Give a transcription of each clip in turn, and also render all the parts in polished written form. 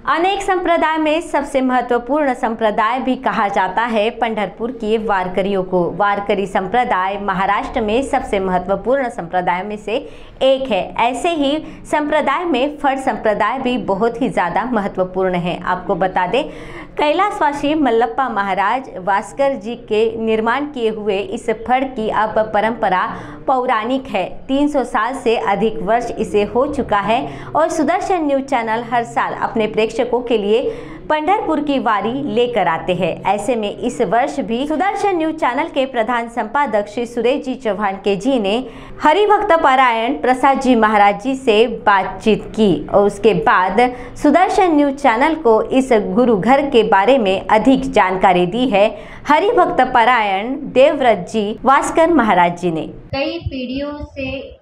अनेक संप्रदाय में सबसे महत्वपूर्ण संप्रदाय भी कहा जाता है पंढरपुर के वारकरियों को। वारकरी संप्रदाय महाराष्ट्र में सबसे महत्वपूर्ण संप्रदाय में से एक है। ऐसे ही संप्रदाय में फड़ संप्रदाय भी बहुत ही ज़्यादा महत्वपूर्ण है। आपको बता दें, कैलाशवासी मल्लप्पा महाराज वास्कर जी के निर्माण किए हुए इस फड़ की अब परंपरा पौराणिक है। 300 साल से अधिक वर्ष इसे हो चुका है और सुदर्शन न्यूज चैनल हर साल अपने प्रेक्षकों के लिए पंढरपुर की वारी लेकर आते हैं। ऐसे में इस वर्ष भी सुदर्शन न्यूज चैनल के प्रधान संपादक श्री सुरेश जी चौहान के जी ने हरिभक्त पारायण प्रसाद जी महाराज जी से बातचीत की और उसके बाद सुदर्शन न्यूज चैनल को इस गुरु घर के बारे में अधिक जानकारी दी है हरिभक्त पारायण देवव्रत जी वास्कर महाराज जी ने। कई पीढ़ियों से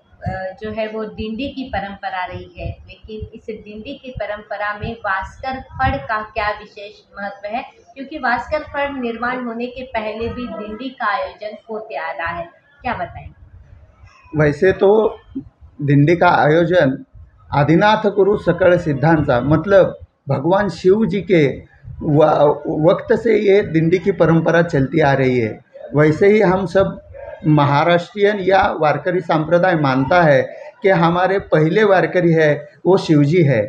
जो है वो डिंडी की परंपरा रही है, लेकिन इस डिंडी की परंपरा में वास्कर फड़ का क्या विशेष महत्व है, क्योंकि वास्कर फड़ निर्माण होने के पहले भी डिंडी का आयोजन होते आ रहा है, क्या बताएं? वैसे तो डिंडी का आयोजन आदिनाथ गुरु सकल सिद्धांचा मतलब भगवान शिव जी के वक्त से ये डिंडी की परंपरा चलती आ रही है। वैसे ही हम सब महाराष्ट्रियन या वारकरी संप्रदाय मानता है कि हमारे पहले वारकरी है वो शिवजी है,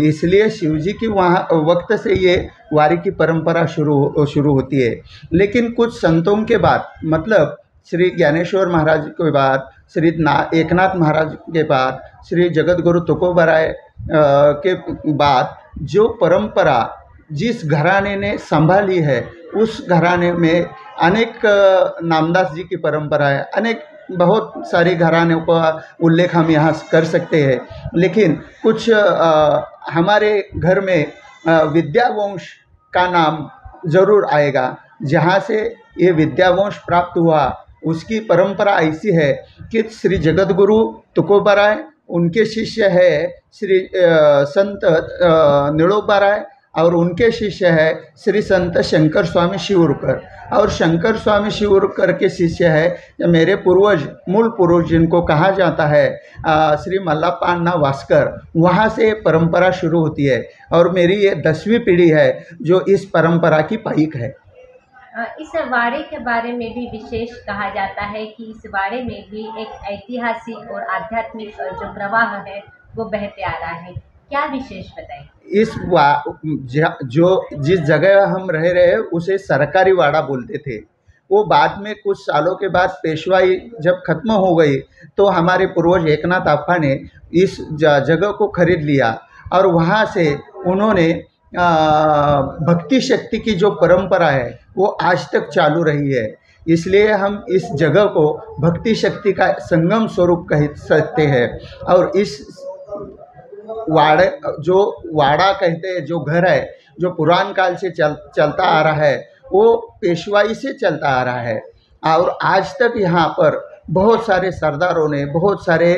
इसलिए शिवजी की वहाँ वक्त से ये वारी की परंपरा शुरू होती है। लेकिन कुछ संतों के बाद मतलब श्री ज्ञानेश्वर महाराज के बाद, श्री एकनाथ महाराज के बाद, श्री जगत गुरु तुकोबराय के बाद जो परंपरा जिस घराने ने संभाली है उस घराने में अनेक नामदास जी की परंपरा है, अनेक बहुत सारी घरानों का उल्लेख हम यहाँ कर सकते हैं। लेकिन कुछ हमारे घर में विद्यावंश का नाम ज़रूर आएगा। जहाँ से ये विद्यावंश प्राप्त हुआ उसकी परंपरा ऐसी है कि श्री जगत गुरु तुकोबराय, उनके शिष्य है श्री संत निळोबाराय और उनके शिष्य है श्री संत शंकर स्वामी शिवूरकर, और शंकर स्वामी शिवूरकर के शिष्य है मेरे पूर्वज, मूल पूर्वज जिनको कहा जाता है श्री मल्लप्पा अण्णा वास्कर। वहाँ से परंपरा शुरू होती है और मेरी ये 10वीं पीढ़ी है जो इस परंपरा की पाइक है। इस वाड़े के बारे में भी विशेष कहा जाता है कि इस वाड़े में भी एक ऐतिहासिक और आध्यात्मिक जो प्रवाह है वो बहते आ रहा है, क्या विशेष बताएं? जिस जगह हम रह रहे हैं उसे सरकारी वाड़ा बोलते थे। वो बाद में कुछ सालों के बाद पेशवाई जब खत्म हो गई तो हमारे पूर्वज एकनाथ अप्पा ने इस जगह को खरीद लिया और वहाँ से उन्होंने भक्ति शक्ति की जो परंपरा है वो आज तक चालू रही है। इसलिए हम इस जगह को भक्ति शक्ति का संगम स्वरूप कह सकते हैं। और इस वाड़े जो वाड़ा कहते हैं, जो घर है जो पुरान काल से चलता आ रहा है वो पेशवाई से चलता आ रहा है और आज तक यहाँ पर बहुत सारे सरदारों ने, बहुत सारे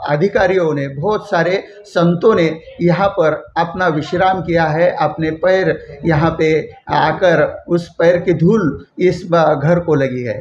अधिकारियों ने, बहुत सारे संतों ने यहाँ पर अपना विश्राम किया है। अपने पैर यहाँ पे आकर उस पैर की धूल इस घर को लगी है।